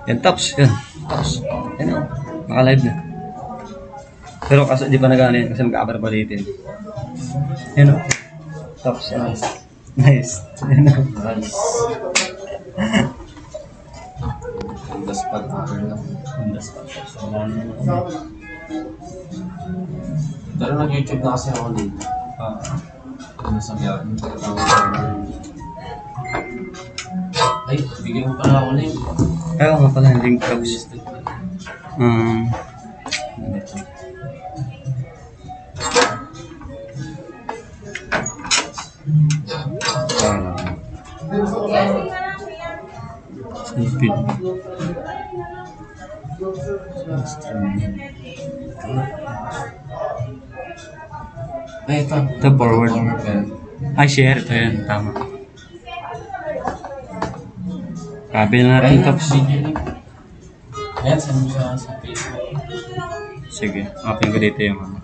Yan, tops. Yan. Tops. Yan o. Naka-live na. Pero kasi di pa nagano yan kasi mag-abarbalitin. Yan o. Tops. Yan. Nice. Yan o. Nice. On the spot upper na. On the spot. Wala na yan. Pero nag-YouTube na kasi ako dito. Ano sa biyakin? Ay, bigyan mo pala ako link. Kaya nga pala yung link tops. Speed. Ay, ito. Ito forward. Ay, share. Ito yan. Tama. Kabil na natin tops. Ayan, saan mo siya sa Facebook? Sige. Open ko dito yung ano.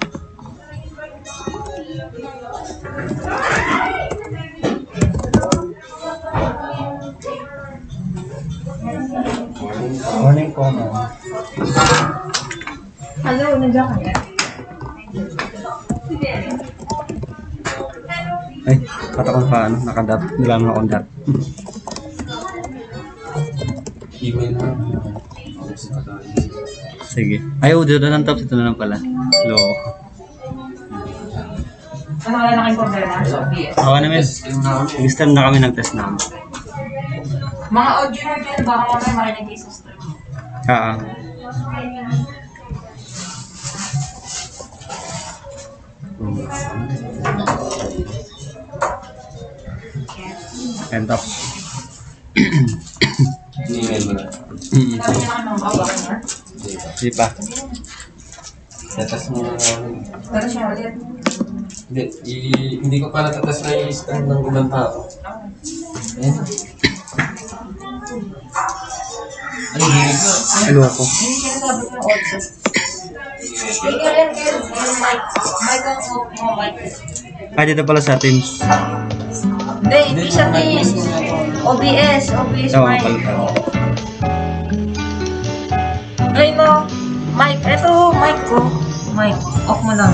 Morning po, ma'am. Hello, nandiyan ka na? Ay, patakon pa ano, nakadat. Nilang akong dat. Email na. Sige. Ay, dito na lang tops. Ito na lang pala. Hello. Ano wala na kayong problema sa OBS? Ako namin. Nag-stream na kami ng-test namin. Mga audio na din, baka mamaya marinig kayo sa stream. And tops. Email mo na. Sabi niya naman mga baka niya. Hindi pa. Tatas mo na namin. Pero siya ulit. Hindi ko pa natatas na i-stand ng ibang tao. Ayan. Ay, hilig na. Hello ako. Hindi siya sabi ng audio. Kaya yung mic. Mic ang off mo, mic. Ay, dito pala sa Teams. Hindi siya Teams. OBS Tama mic. pala. Ay mo, mic. Ito, mic ko. Mic. Off mo lang.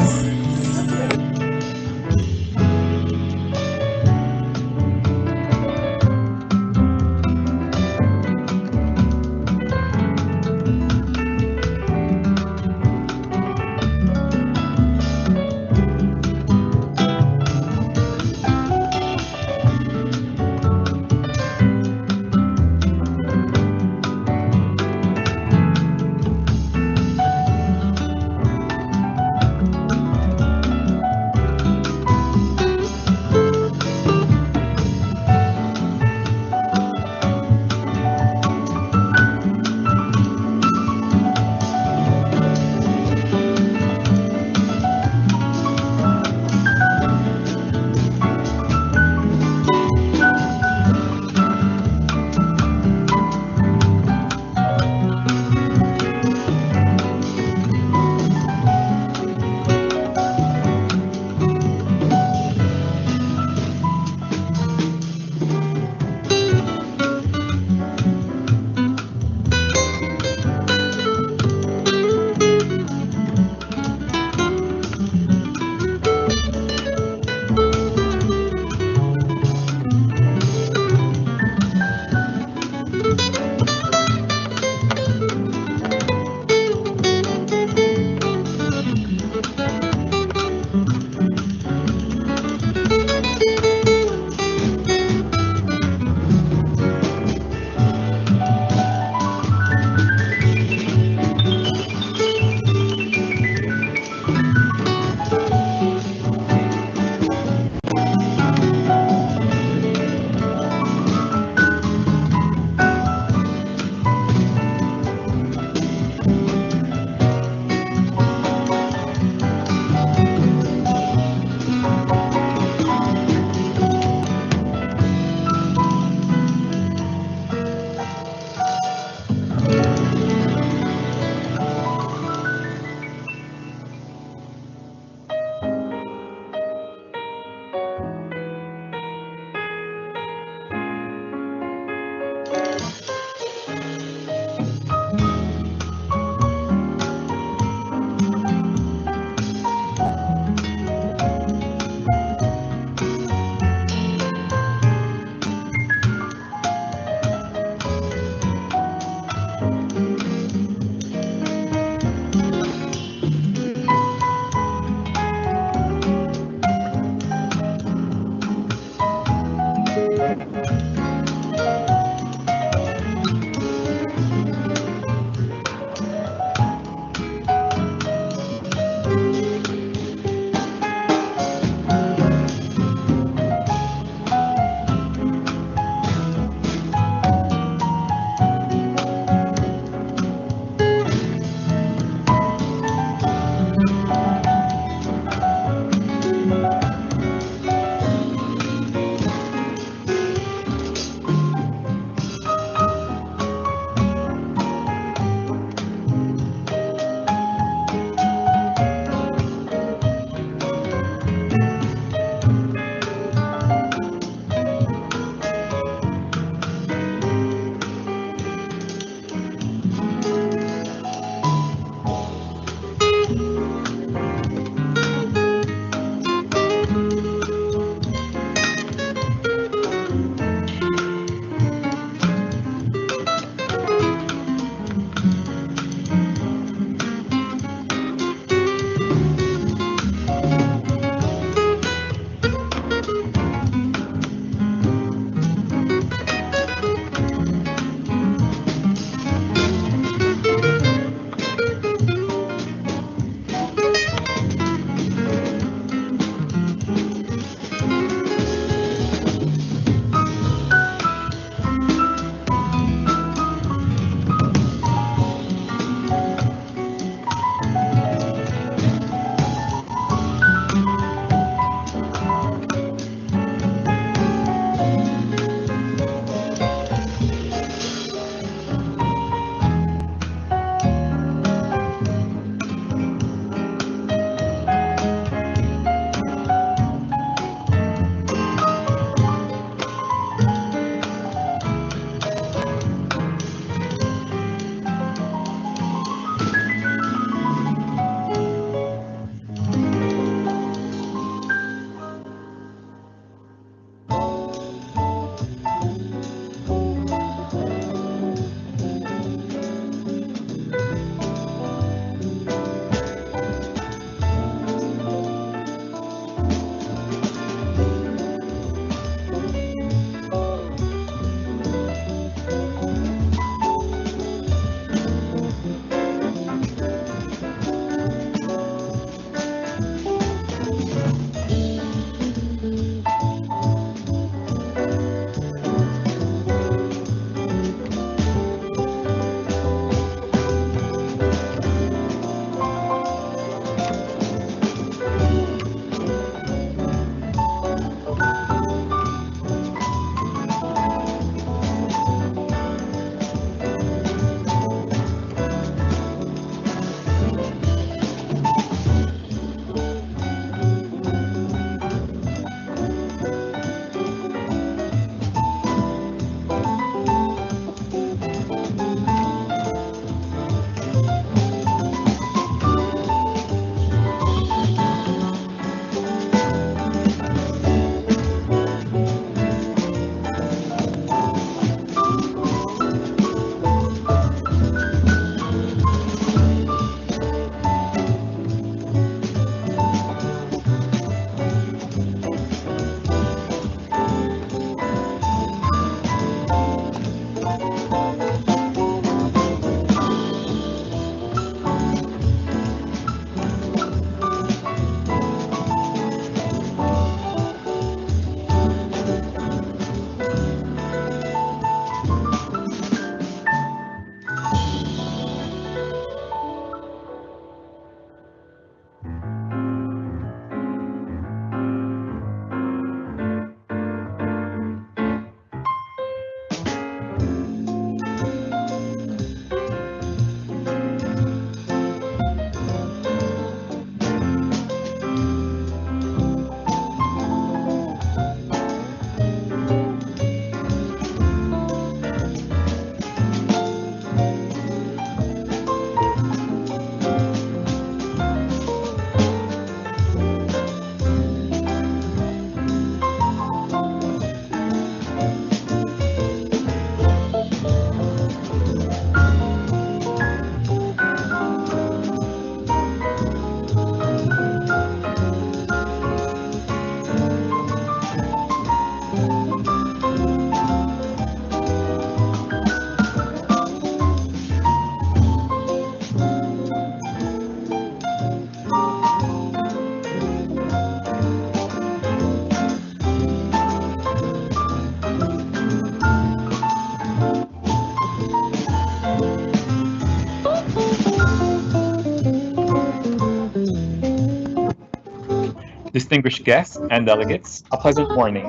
Distinguished guests and delegates, a pleasant morning.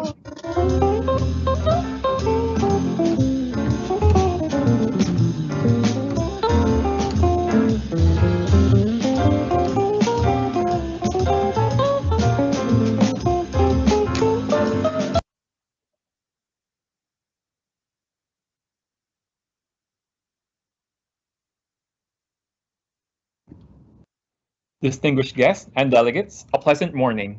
Distinguished guests and delegates, a pleasant morning.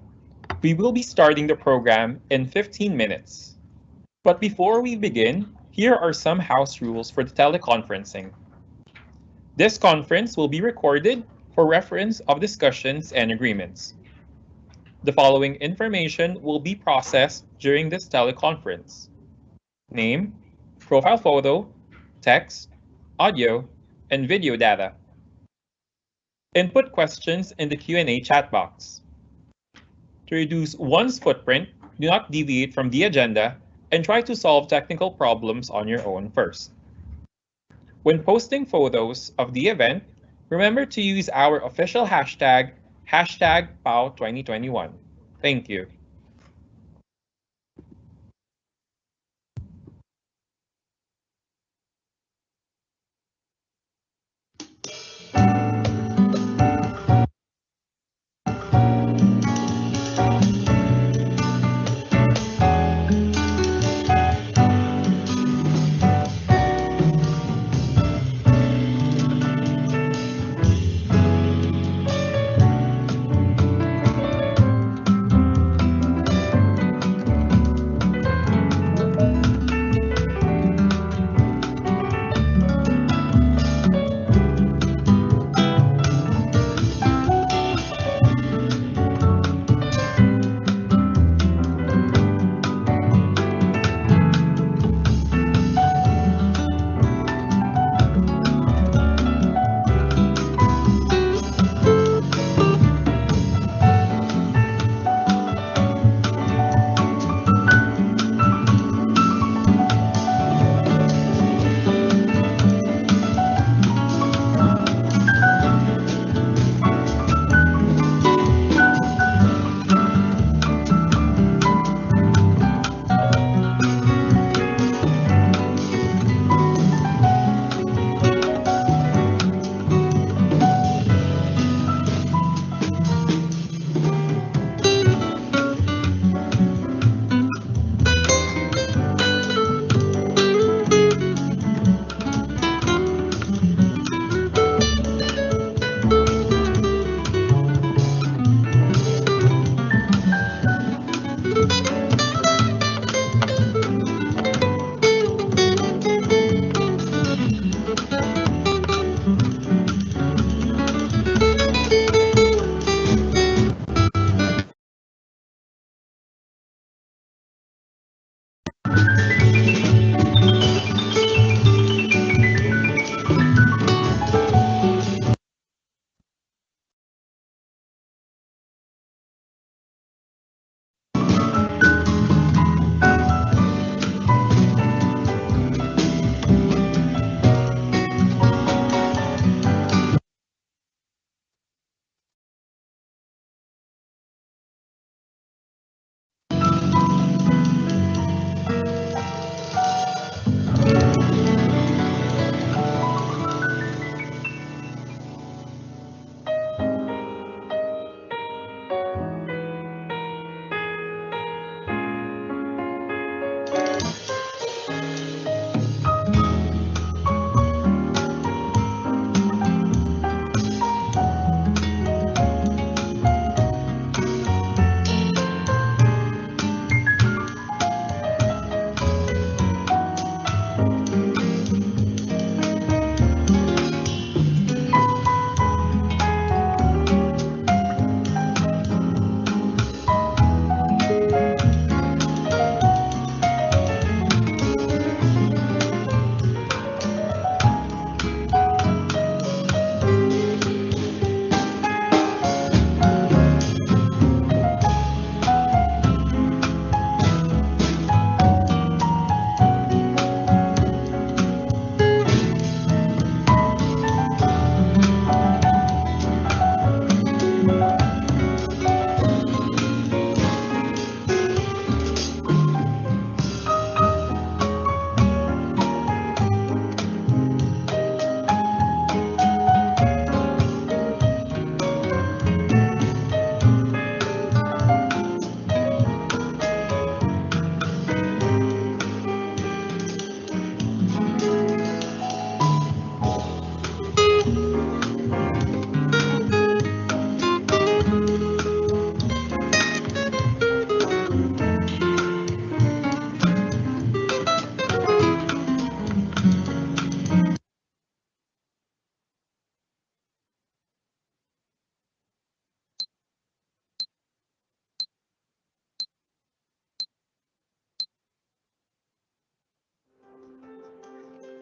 We will be starting the program in 15 minutes. But before we begin, here are some house rules for the teleconferencing. This conference will be recorded for reference of discussions and agreements. The following information will be processed during this teleconference: name, profile photo, text, audio, and video data. Input questions in the Q&A chat box. To reduce one's footprint, do not deviate from the agenda and try to solve technical problems on your own first. When posting photos of the event, remember to use our official hashtag, #PAW2021. Thank you.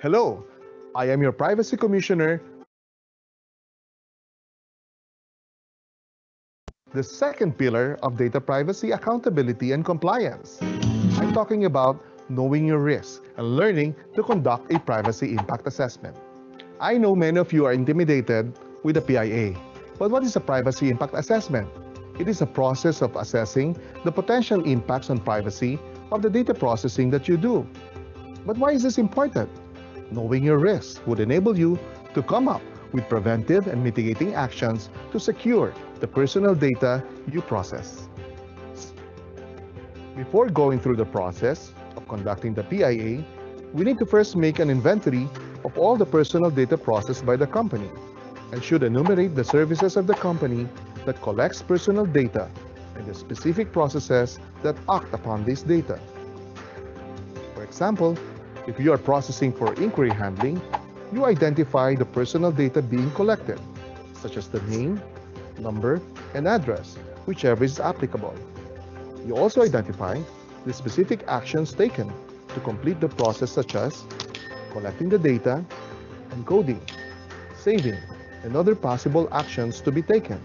Hello, I am your Privacy Commissioner. The second pillar of data privacy, accountability, and compliance. I'm talking about knowing your risks and learning to conduct a privacy impact assessment. I know many of you are intimidated with the PIA, but what is a privacy impact assessment? It is a process of assessing the potential impacts on privacy of the data processing that you do. But why is this important? Knowing your risks would enable you to come up with preventive and mitigating actions to secure the personal data you process. Before going through the process of conducting the PIA, we need to first make an inventory of all the personal data processed by the company and should enumerate the services of the company that collects personal data and the specific processes that act upon this data. For example, if you are processing for inquiry handling, you identify the personal data being collected, such as the name, number, and address, whichever is applicable. You also identify the specific actions taken to complete the process, such as collecting the data, encoding, saving, and other possible actions to be taken,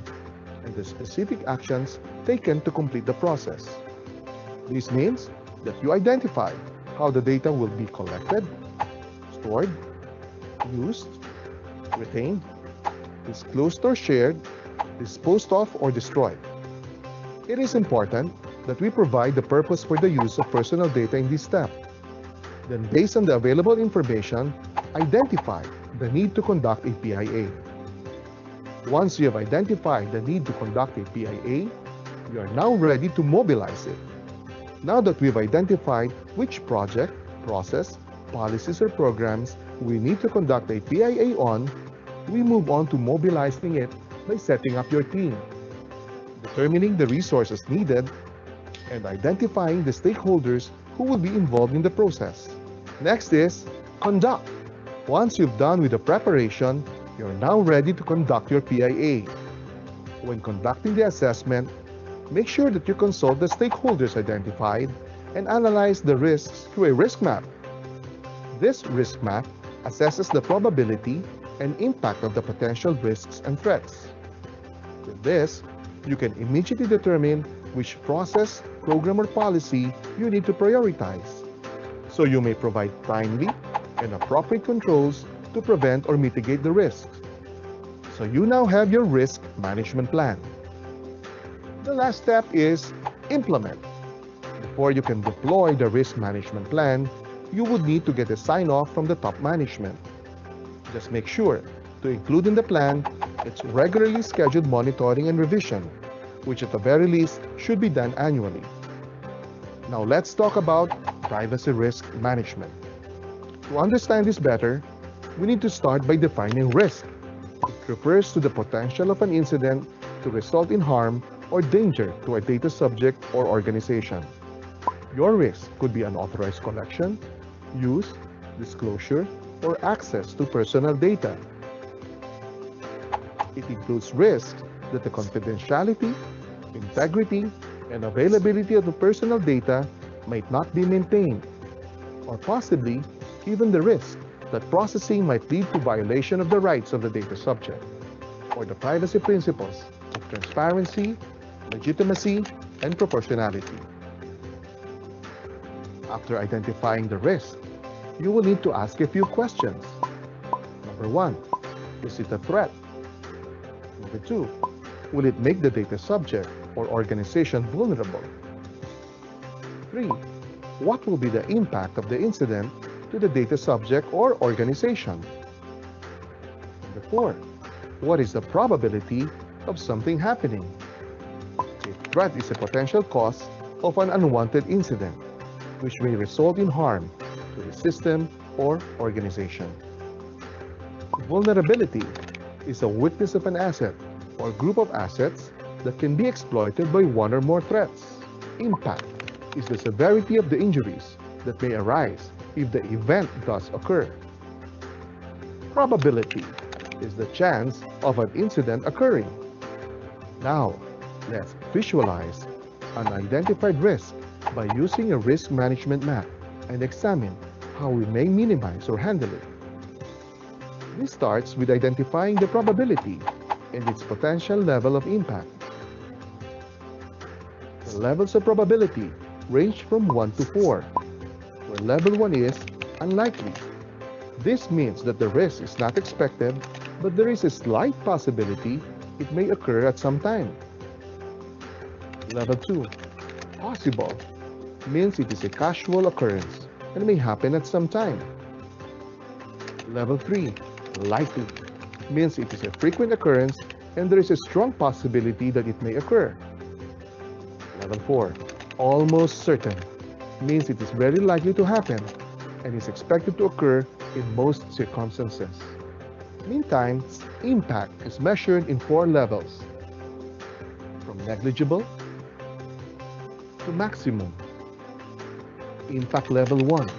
and the specific actions taken to complete the process. This means that you identify how the data will be collected, stored, used, retained, disclosed or shared, disposed of or destroyed. It is important that we provide the purpose for the use of personal data in this step. Then, based on the available information, identify the need to conduct a PIA. Once you have identified the need to conduct a PIA, you are now ready to mobilize it. Now that we've identified which project, process, policies, or programs we need to conduct a PIA on, we move on to mobilizing it by setting up your team, determining the resources needed, and identifying the stakeholders who will be involved in the process. Next is conduct. Once you've done with the preparation, you're now ready to conduct your PIA. When conducting the assessment, make sure that you consult the stakeholders identified and analyze the risks through a risk map. This risk map assesses the probability and impact of the potential risks and threats. With this, you can immediately determine which process, program, or policy you need to prioritize, so you may provide timely and appropriate controls to prevent or mitigate the risks. So you now have your risk management plan. The last step is implement. Before you can deploy the risk management plan, you would need to get a sign-off from the top management. Just make sure to include in the plan its regularly scheduled monitoring and revision, which at the very least should be done annually. Now let's talk about privacy risk management. To understand this better, we need to start by defining risk. It refers to the potential of an incident to result in harm or danger to a data subject or organization. Your risk could be unauthorized collection, use, disclosure, or access to personal data. It includes risks that the confidentiality, integrity, and availability of the personal data might not be maintained, or possibly even the risk that processing might lead to violation of the rights of the data subject, or the privacy principles of transparency, legitimacy, and proportionality. After identifying the risk, you will need to ask a few questions. Number 1, is it a threat? Number 2, will it make the data subject or organization vulnerable? 3, what will be the impact of the incident to the data subject or organization? Number 4, what is the probability of something happening? If threat is a potential cause of an unwanted incident, which may result in harm to the system or organization. Vulnerability is a weakness of an asset or group of assets that can be exploited by one or more threats. Impact is the severity of the injuries that may arise if the event does occur. Probability is the chance of an incident occurring. Now, let's visualize an identified risk by using a risk management map and examine how we may minimize or handle it. This starts with identifying the probability and its potential level of impact. The levels of probability range from 1 to 4, where level 1 is unlikely. This means that the risk is not expected, but there is a slight possibility it may occur at some time. Level 2, possible, means it is a casual occurrence and may happen at some time. Level 3, likely, means it is a frequent occurrence and there is a strong possibility that it may occur. Level 4, almost certain, means it is very likely to happen and is expected to occur in most circumstances. Meantime, impact is measured in 4 levels, from negligible to maximum. Impact level 1.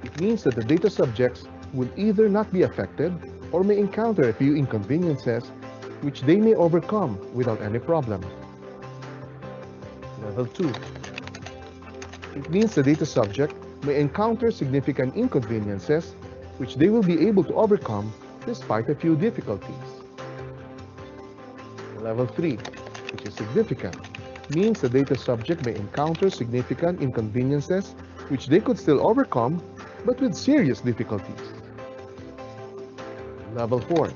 It means that the data subjects will either not be affected or may encounter a few inconveniences which they may overcome without any problem. Level 2. It means the data subject may encounter significant inconveniences which they will be able to overcome despite a few difficulties. Level 3, which is significant, means the data subject may encounter significant inconveniences which they could still overcome but with serious difficulties. Level 4,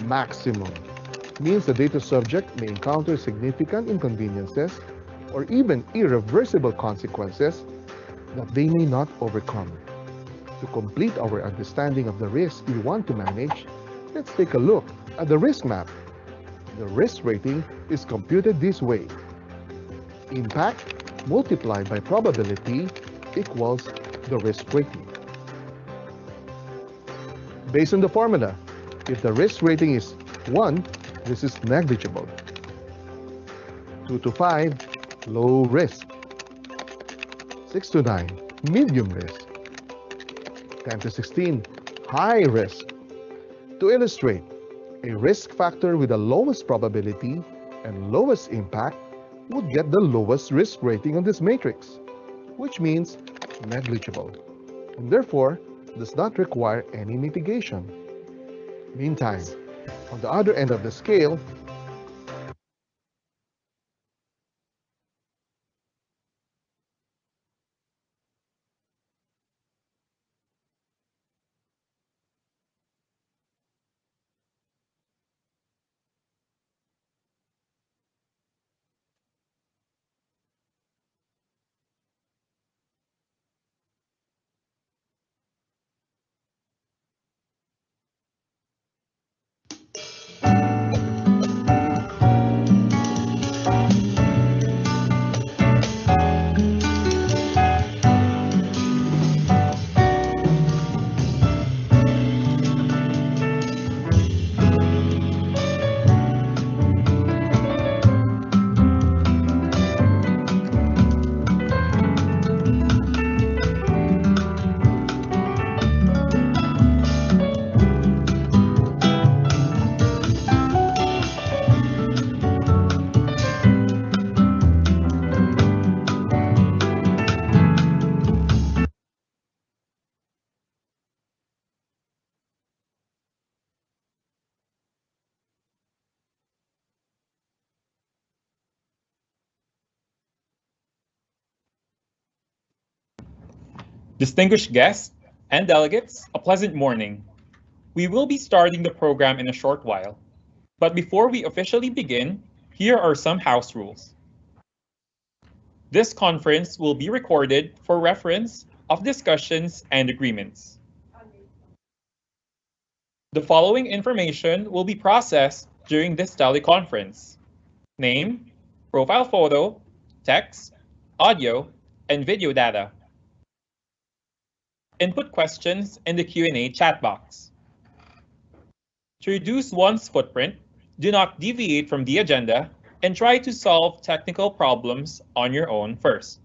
maximum, means the data subject may encounter significant inconveniences or even irreversible consequences that they may not overcome. To complete our understanding of the risk we want to manage, let's take a look at the risk map. The risk rating is computed this way. Impact multiplied by probability equals the risk rating. Based on the formula, if the risk rating is 1, this is negligible. 2 to 5, low risk. 6 to 9, medium risk. 10 to 16, high risk. To illustrate, a risk factor with the lowest probability and lowest impact would get the lowest risk rating on this matrix, which means negligible, and therefore does not require any mitigation. Meantime, on the other end of the scale, Distinguished guests and delegates, a pleasant morning. We will be starting the program in a short while. But before we officially begin, here are some house rules. This conference will be recorded for reference of discussions and agreements. The following information will be processed during this teleconference: name, profile photo, text, audio, and video data. Input questions in the Q&A chat box. To reduce one's footprint, do not deviate from the agenda and try to solve technical problems on your own first.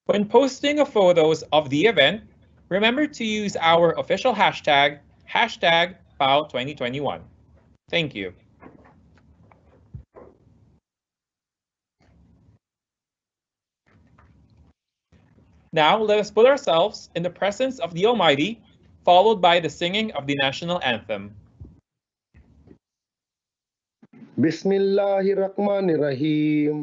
When posting of photos of the event, remember to use our official hashtag, #PAW2021. Thank you. Now let us put ourselves in the presence of the Almighty followed by the singing of the national anthem. Bismillahirrahmanirrahim.